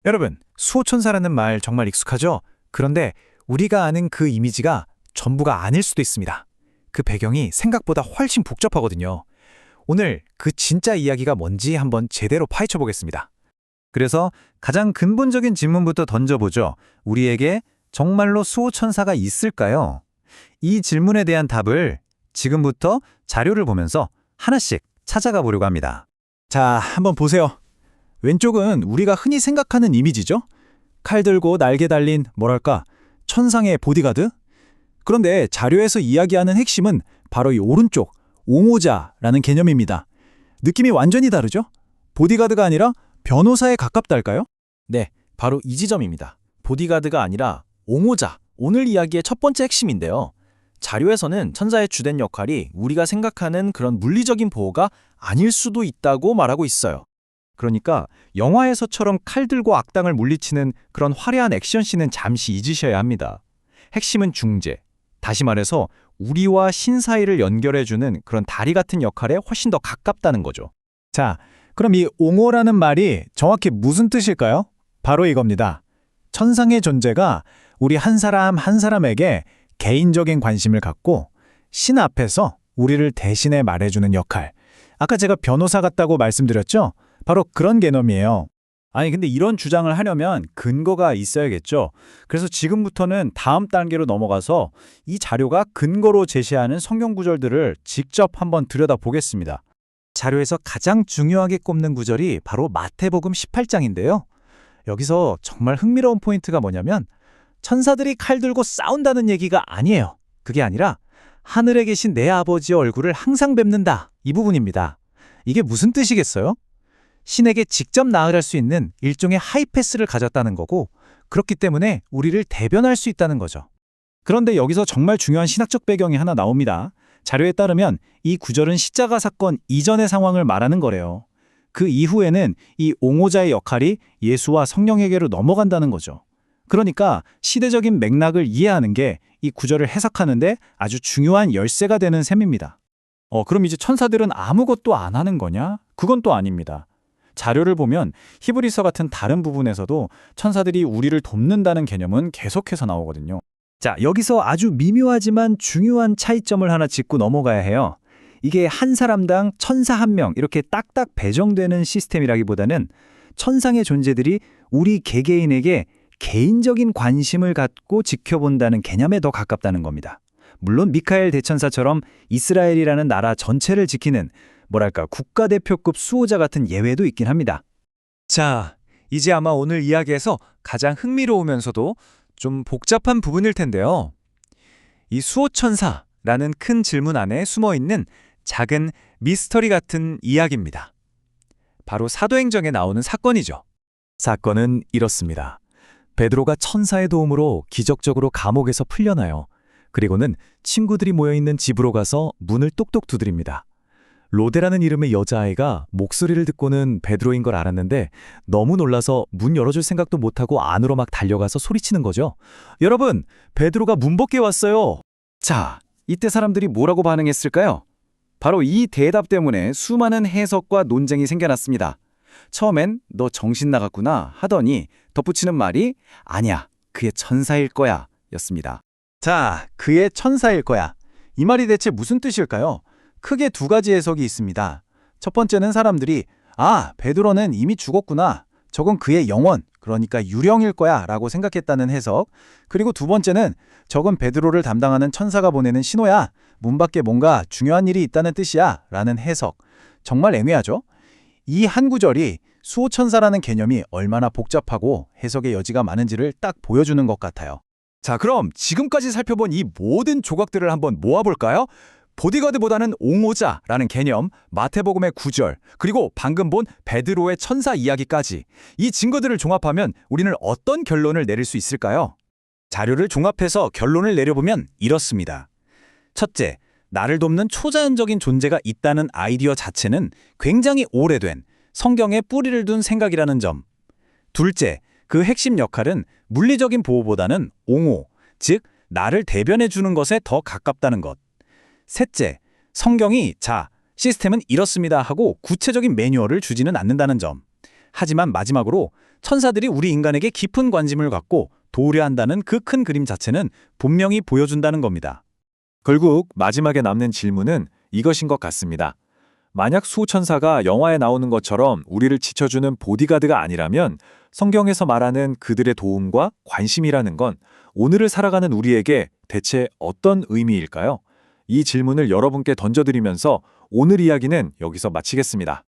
여러분, 수호천사라는 말 정말 익숙하죠? 그런데 우리가 아는 그 이미지가 전부가 아닐 수도 있습니다. 그 배경이 생각보다 훨씬 복잡하거든요. 오늘 그 진짜 이야기가 뭔지 한번 제대로 파헤쳐 보겠습니다. 그래서 가장 근본적인 질문부터 던져보죠. 우리에게 정말로 수호천사가 있을까요? 이 질문에 대한 답을 지금부터 자료를 보면서 하나씩 찾아가 보려고 합니다. 자, 한번 보세요. 왼쪽은 우리가 흔히 생각하는 이미지죠? 칼 들고 날개 달린 뭐랄까 천상의 보디가드? 그런데 자료에서 이야기하는 핵심은 바로 이 오른쪽 옹호자라는 개념입니다. 느낌이 완전히 다르죠? 보디가드가 아니라 변호사에 가깝달까요? 네, 바로 이 지점입니다. 보디가드가 아니라 옹호자, 오늘 이야기의 첫 번째 핵심인데요. 자료에서는 천사의 주된 역할이 우리가 생각하는 그런 물리적인 보호가 아닐 수도 있다고 말하고 있어요. 그러니까 영화에서처럼 칼 들고 악당을 물리치는 그런 화려한 액션씬은 잠시 잊으셔야 합니다. 핵심은 중재, 다시 말해서 우리와 신 사이를 연결해주는 그런 다리 같은 역할에 훨씬 더 가깝다는 거죠. 자, 그럼 이 옹호라는 말이 정확히 무슨 뜻일까요? 바로 이겁니다. 천상의 존재가 우리 한 사람 한 사람에게 개인적인 관심을 갖고 신 앞에서 우리를 대신해 말해주는 역할. 아까 제가 변호사 같다고 말씀드렸죠? 바로 그런 개념이에요. 아니 근데 이런 주장을 하려면 근거가 있어야겠죠. 그래서 지금부터는 다음 단계로 넘어가서 이 자료가 근거로 제시하는 성경 구절들을 직접 한번 들여다보겠습니다. 자료에서 가장 중요하게 꼽는 구절이 바로 마태복음 18장인데요. 여기서 정말 흥미로운 포인트가 뭐냐면 천사들이 칼 들고 싸운다는 얘기가 아니에요. 그게 아니라 하늘에 계신 내 아버지의 얼굴을 항상 뵙는다. 이 부분입니다. 이게 무슨 뜻이겠어요? 신에게 직접 나아갈 수 있는 일종의 하이패스를 가졌다는 거고 그렇기 때문에 우리를 대변할 수 있다는 거죠. 그런데 여기서 정말 중요한 신학적 배경이 하나 나옵니다. 자료에 따르면 이 구절은 십자가 사건 이전의 상황을 말하는 거래요. 그 이후에는 이 옹호자의 역할이 예수와 성령에게로 넘어간다는 거죠. 그러니까 시대적인 맥락을 이해하는 게 이 구절을 해석하는데 아주 중요한 열쇠가 되는 셈입니다. 그럼 이제 천사들은 아무것도 안 하는 거냐? 그건 또 아닙니다. 자료를 보면 히브리서 같은 다른 부분에서도 천사들이 우리를 돕는다는 개념은 계속해서 나오거든요. 자, 여기서 아주 미묘하지만 중요한 차이점을 하나 짚고 넘어가야 해요. 이게 한 사람당 천사 한 명 이렇게 딱딱 배정되는 시스템이라기보다는 천상의 존재들이 우리 개개인에게 개인적인 관심을 갖고 지켜본다는 개념에 더 가깝다는 겁니다. 물론 미카엘 대천사처럼 이스라엘이라는 나라 전체를 지키는 뭐랄까 국가대표급 수호자 같은 예외도 있긴 합니다. 자, 이제 아마 오늘 이야기에서 가장 흥미로우면서도 좀 복잡한 부분일 텐데요. 이 수호천사라는 큰 질문 안에 숨어있는 작은 미스터리 같은 이야기입니다. 바로 사도행전에 나오는 사건이죠. 사건은 이렇습니다. 베드로가 천사의 도움으로 기적적으로 감옥에서 풀려나요. 그리고는 친구들이 모여있는 집으로 가서 문을 똑똑 두드립니다. 로데라는 이름의 여자아이가 목소리를 듣고는 베드로인 걸 알았는데 너무 놀라서 문 열어줄 생각도 못하고 안으로 막 달려가서 소리치는 거죠. 여러분, 베드로가 문 밖에 왔어요. 자, 이때 사람들이 뭐라고 반응했을까요? 바로 이 대답 때문에 수많은 해석과 논쟁이 생겨났습니다. 처음엔 너 정신 나갔구나 하더니 덧붙이는 말이 아니야, 그의 천사일 거야 였습니다. 자, 그의 천사일 거야. 이 말이 대체 무슨 뜻일까요? 크게 두 가지 해석이 있습니다. 첫 번째는 사람들이 베드로는 이미 죽었구나. 저건 그의 영혼, 그러니까 유령일 거야 라고 생각했다는 해석. 그리고 두 번째는 저건 베드로를 담당하는 천사가 보내는 신호야. 문 밖에 뭔가 중요한 일이 있다는 뜻이야 라는 해석. 정말 애매하죠? 이 한 구절이 수호천사라는 개념이 얼마나 복잡하고 해석의 여지가 많은지를 딱 보여주는 것 같아요. 자, 그럼 지금까지 살펴본 이 모든 조각들을 한번 모아볼까요? 보디가드보다는 옹호자라는 개념, 마태복음의 구절, 그리고 방금 본 베드로의 천사 이야기까지 이 증거들을 종합하면 우리는 어떤 결론을 내릴 수 있을까요? 자료를 종합해서 결론을 내려보면 이렇습니다. 첫째, 나를 돕는 초자연적인 존재가 있다는 아이디어 자체는 굉장히 오래된 성경에 뿌리를 둔 생각이라는 점. 둘째, 그 핵심 역할은 물리적인 보호보다는 옹호, 즉 나를 대변해 주는 것에 더 가깝다는 것. 셋째, 성경이 시스템은 이렇습니다 하고 구체적인 매뉴얼을 주지는 않는다는 점. 하지만 마지막으로 천사들이 우리 인간에게 깊은 관심을 갖고 도우려 한다는 그 큰 그림 자체는 분명히 보여준다는 겁니다. 결국 마지막에 남는 질문은 이것인 것 같습니다. 만약 수호천사가 영화에 나오는 것처럼 우리를 지켜주는 보디가드가 아니라면 성경에서 말하는 그들의 도움과 관심이라는 건 오늘을 살아가는 우리에게 대체 어떤 의미일까요? 이 질문을 여러분께 던져드리면서 오늘 이야기는 여기서 마치겠습니다.